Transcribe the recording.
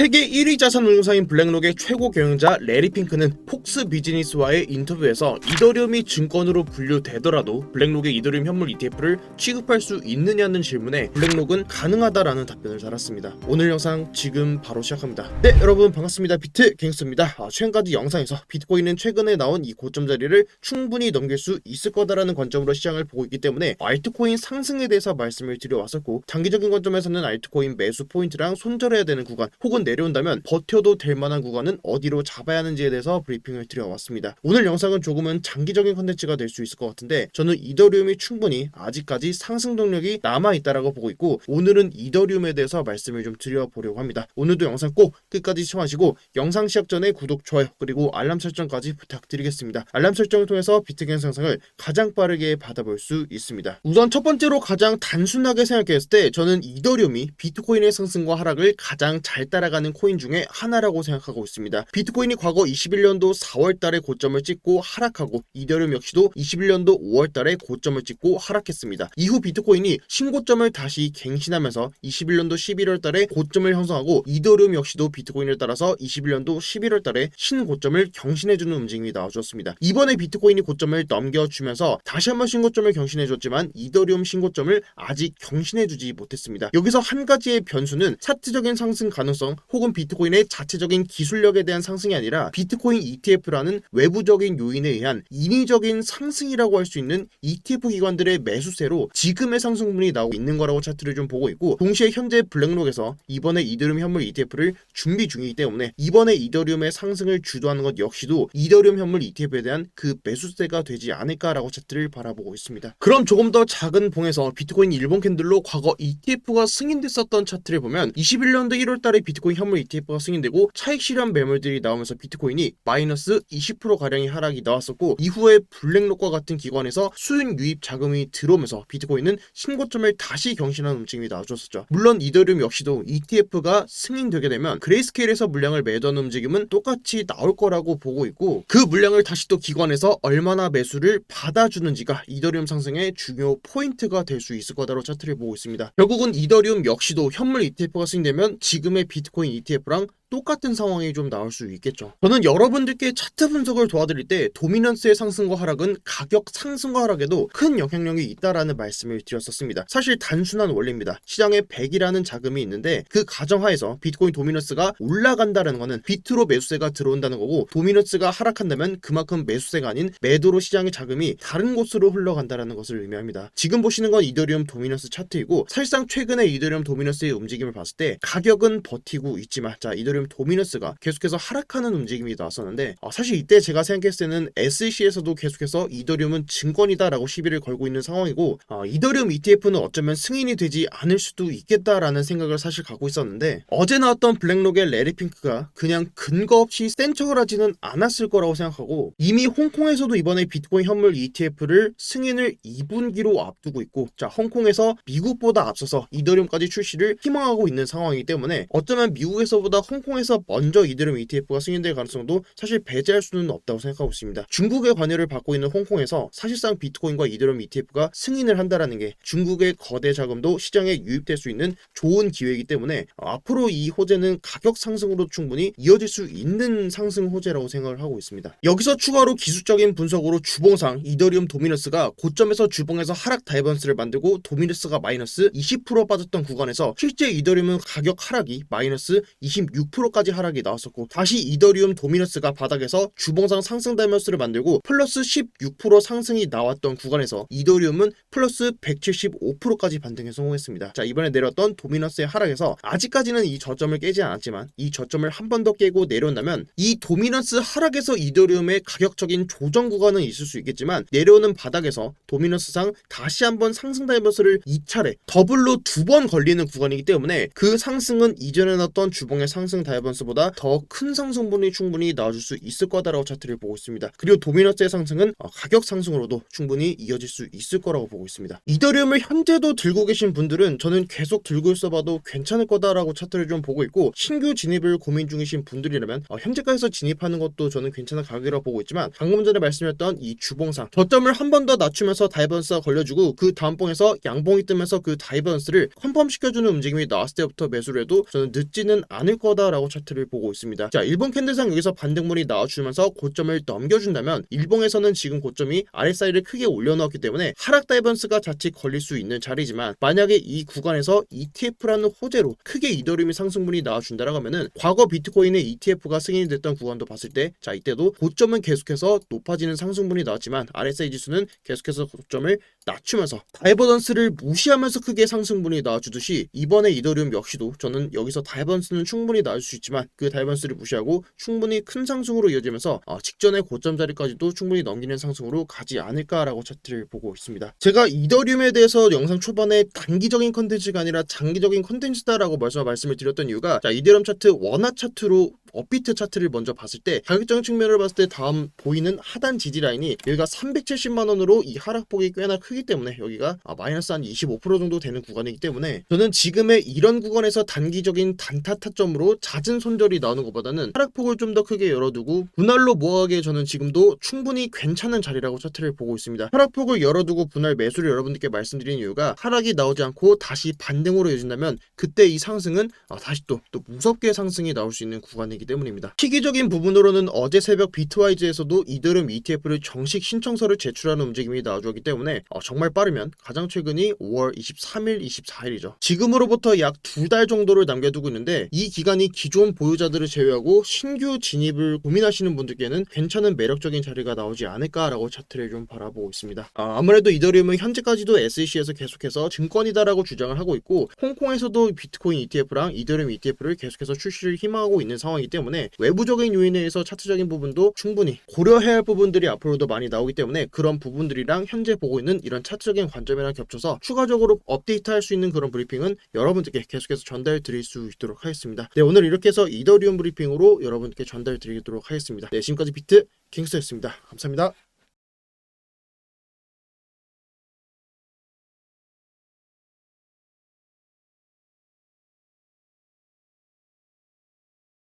세계 1위 자산 운용사인 블랙록의 최고 경영자 레리 핑크는 폭스 비즈니스와의 인터뷰에서 이더리움이 증권으로 분류되더라도 블랙록의 이더리움 현물 ETF를 취급할 수 있느냐는 질문에 블랙록은 가능하다라는 답변을 달았습니다. 오늘 영상 지금 바로 시작합니다. 네, 여러분 반갑습니다. 비트 갱스터입니다. 최근까지 영상에서 비트코인은 최근에 나온 이 고점 자리를 충분히 넘길 수 있을 거다라는 관점으로 시장을 보고 있기 때문에 알트코인 상승에 대해서 말씀을 드려왔었고, 장기적인 관점에서는 알트코인 매수 포인트랑 손절해야 되는 구간 혹은 내려온다면 버텨도 될 만한 구간은 어디로 잡아야 하는지에 대해서 브리핑을 드려왔습니다. 오늘 영상은 조금은 장기적인 컨텐츠가 될 수 있을 것 같은데, 저는 이더리움이 충분히 아직까지 상승 동력이 남아있다라고 보고 있고, 오늘은 이더리움에 대해서 말씀을 좀 드려보려고 합니다. 오늘도 영상 꼭 끝까지 시청하시고 영상 시작 전에 구독, 좋아요 그리고 알람 설정까지 부탁드리겠습니다. 알람 설정을 통해서 비트갱스 영상을 가장 빠르게 받아볼 수 있습니다. 우선 첫 번째로 가장 단순하게 생각했을 때 저는 이더리움이 비트코인의 상승과 하락을 가장 잘 따라가는 코인 중에 하나라고 생각하고 있습니다. 비트코인이 과거 21년도 4월달에 고점을 찍고 하락하고, 이더리움 역시도 21년도 5월달에 고점을 찍고 하락했습니다. 이후 비트코인이 신고점을 다시 갱신하면서 21년도 11월달에 고점을 형성하고, 이더리움 역시도 비트코인을 따라서 21년도 11월달에 신고점을 경신해주는 움직임이 나와주었습니다. 이번에 비트코인이 고점을 넘겨주면서 다시 한번 신고점을 경신해줬지만 이더리움 신고점을 아직 경신해주지 못했습니다. 여기서 한 가지의 변수는 차트적인 상승 가능성 혹은 비트코인의 자체적인 기술력에 대한 상승이 아니라 비트코인 ETF라는 외부적인 요인에 의한 인위적인 상승이라고 할 수 있는 ETF 기관들의 매수세로 지금의 상승분이 나오고 있는 거라고 차트를 좀 보고 있고, 동시에 현재 블랙록에서 이번에 이더리움 현물 ETF를 준비 중이기 때문에 이번에 이더리움의 상승을 주도하는 것 역시도 이더리움 현물 ETF에 대한 그 매수세가 되지 않을까라고 차트를 바라보고 있습니다. 그럼 조금 더 작은 봉에서 비트코인 일본 캔들로 과거 ETF가 승인됐었던 차트를 보면 21년도 1월달에 비트코인 현물 ETF가 승인되고 차익 실현 매물들이 나오면서 비트코인이 마이너스 20%가량의 하락이 나왔었고, 이후에 블랙록과 같은 기관에서 수익 유입 자금이 들어오면서 비트코인은 신고점을 다시 경신하는 움직임이 나와줬었죠. 물론 이더리움 역시도 ETF가 승인되게 되면 그레이스케일에서 물량을 매도하는 움직임은 똑같이 나올 거라고 보고 있고, 그 물량을 다시 또 기관에서 얼마나 매수를 받아주는지가 이더리움 상승의 중요 포인트가 될 수 있을 거다로 차트를 보고 있습니다. 결국은 이더리움 역시도 현물 ETF가 승인되면 지금의 비트코인 ETF랑 똑같은 상황이 좀 나올 수 있겠죠. 저는 여러분들께 차트 분석을 도와드릴 때 도미넌스의 상승과 하락은 가격 상승과 하락에도 큰 영향력이 있다라는 말씀을 드렸었습니다. 사실 단순한 원리입니다. 시장에 100이라는 자금이 있는데 그 가정하에서 비트코인 도미넌스가 올라간다는 거는 비트로 매수세가 들어온다는 거고, 도미넌스가 하락한다면 그만큼 매수세가 아닌 매도로 시장의 자금이 다른 곳으로 흘러간다는 것을 의미합니다. 지금 보시는 건 이더리움 도미넌스 차트이고, 사실상 최근에 이더리움 도미넌스의 움직임을 봤을 때 가격은 버티고 있지만, 자, 이더리움 도미넌스가 계속해서 하락하는 움직임이 나왔었는데, 사실 이때 제가 생각했을 때는 SEC에서도 계속해서 이더리움은 증권이다라고 시비를 걸고 있는 상황이고, 이더리움 ETF는 어쩌면 승인이 되지 않을 수도 있겠다라는 생각을 사실 갖고 있었는데, 어제 나왔던 블랙록의 레리 핑크가 그냥 근거 없이 센 척을 하지는 않았을 거라고 생각하고, 이미 홍콩에서도 이번에 비트코인 현물 ETF를 승인을 2분기로 앞두고 있고, 자, 홍콩에서 미국보다 앞서서 이더리움까지 출시를 희망하고 있는 상황이기 때문에 어쩌면 미국에서보다 홍콩에서 먼저 이더리움 ETF가 승인될 가능성도 사실 배제할 수는 없다고 생각하고 있습니다. 중국의 관여를 받고 있는 홍콩에서 사실상 비트코인과 이더리움 ETF가 승인을 한다라는 게 중국의 거대 자금도 시장에 유입될 수 있는 좋은 기회이기 때문에 앞으로 이 호재는 가격 상승으로 충분히 이어질 수 있는 상승 호재라고 생각을 하고 있습니다. 여기서 추가로 기술적인 분석으로 주봉상 이더리움 도미넌스가 고점에서 주봉에서 하락 다이버런스를 만들고 도미넌스가 마이너스 20% 빠졌던 구간에서 실제 이더리움은 가격 하락이 마이너스 26%까지 하락이 나왔었고, 다시 이더리움 도미넌스가 바닥에서 주봉상 상승 다이버런스를 만들고 플러스 16% 상승이 나왔던 구간에서 이더리움은 플러스 175%까지 반등에 성공했습니다. 자, 이번에 내렸던 도미넌스의 하락에서 아직까지는 이 저점을 깨지 않았지만 이 저점을 한 번 더 깨고 내려온다면 이 도미넌스 하락에서 이더리움의 가격적인 조정 구간은 있을 수 있겠지만, 내려오는 바닥에서 도미넌스상 다시 한번 상승 다이버런스를 2차례 더블로 2번 걸리는 구간이기 때문에 그 상승은 이전에 나왔던 주봉의 상승 다이버런스보다 더 큰 상승분이 충분히 나와줄 수 있을 거다라고 차트를 보고 있습니다. 그리고 도미넌스의 상승은 가격 상승으로도 충분히 이어질 수 있을 거라고 보고 있습니다. 이더리움을 현재도 들고 계신 분들은 저는 계속 들고 있어봐도 괜찮을 거다라고 차트를 좀 보고 있고, 신규 진입을 고민 중이신 분들이라면 현재가에서 진입하는 것도 저는 괜찮은 가격이라고 보고 있지만, 방금 전에 말씀드렸던 이 주봉상 저점을 한 번 더 낮추면서 다이버런스가 걸려주고 그 다음 봉에서 양봉이 뜨면서 그 다이버런스를 컨펌 시켜주는 움직임이 나왔을 때부터 매수를 해도 저는 늦지는 않을 거다라고 않을까라고 차트를 보고 있습니다. 자, 일본 캔들상 여기서 반등물이 나와주면서 고점을 넘겨준다면 일봉에서는 지금 고점이 RSI를 크게 올려놓았기 때문에 하락 다이버스가 자칫 걸릴 수 있는 자리지만, 만약에 이 구간에서 ETF라는 호재로 크게 이더리움이 상승분이 나와준다라고 하면은 과거 비트코인의 ETF가 승인이 됐던 구간도 봤을 때, 자 이때도 고점은 계속해서 높아지는 상승분이 나왔지만 RSI 지수는 계속해서 고점을 낮추면서 다이버던스를 무시하면서 크게 상승분이 나와주듯이, 이번에 이더리움 역시도 저는 여기서 다이버던스는 충분히 나올 수 있지만 그 다이버던스를 무시하고 충분히 큰 상승으로 이어지면서 직전의 고점 자리까지도 충분히 넘기는 상승으로 가지 않을까라고 차트를 보고 있습니다. 제가 이더리움에 대해서 영상 초반에 단기적인 컨텐츠가 아니라 장기적인 컨텐츠다라고 말씀을 드렸던 이유가, 자 이더리움 차트 원화 차트로 업비트 차트를 먼저 봤을 때 가격적인 측면을 봤을 때 다음 보이는 하단 지지 라인이 여기가 370만원으로 이 하락폭이 꽤나 크기 때문에 여기가 마이너스 한 25% 정도 되는 구간이기 때문에, 저는 지금의 이런 구간에서 단기적인 단타 타점으로 잦은 손절이 나오는 것보다는 하락폭을 좀 더 크게 열어두고 분할로 모아가기에 저는 지금도 충분히 괜찮은 자리라고 차트를 보고 있습니다. 하락폭을 열어두고 분할 매수를 여러분들께 말씀드린 이유가, 하락이 나오지 않고 다시 반등으로 이어진다면 그때 이 상승은 다시 또 무섭게 상승이 나올 수 있는 구간이기 때문입니다. 시기적인 부분으로는 어제 새벽 비트와이즈에서도 이더리움 ETF를 정식 신청서를 제출하는 움직임이 나와주었기 때문에 정말 빠르면 가장 최근이 5월 23일, 24일이죠. 지금으로부터 약 2달 정도를 남겨두고 있는데, 이 기간이 기존 보유자들을 제외하고 신규 진입을 고민하시는 분들께는 괜찮은 매력적인 자리가 나오지 않을까라고 차트를 좀 바라보고 있습니다. 아무래도 이더리움은 현재까지도 SEC에서 계속해서 증권이다라고 주장을 하고 있고, 홍콩에서도 비트코인 ETF랑 이더리움 ETF를 계속해서 출시를 희망하고 있는 상황이기 때문에 외부적인 요인에 의해서 차트적인 부분도 충분히 고려해야 할 부분들이 앞으로도 많이 나오기 때문에, 그런 부분들이랑 현재 보고 있는 이런 차트적인 관점이랑 겹쳐서 추가적으로 업데이트할 수 있는 그런 브리핑은 여러분들께 계속해서 전달 드릴 수 있도록 하겠습니다. 네, 오늘 이렇게 해서 이더리움 브리핑으로 여러분께 전달 드리도록 하겠습니다. 네, 지금까지 비트 킹스였습니다. 감사합니다.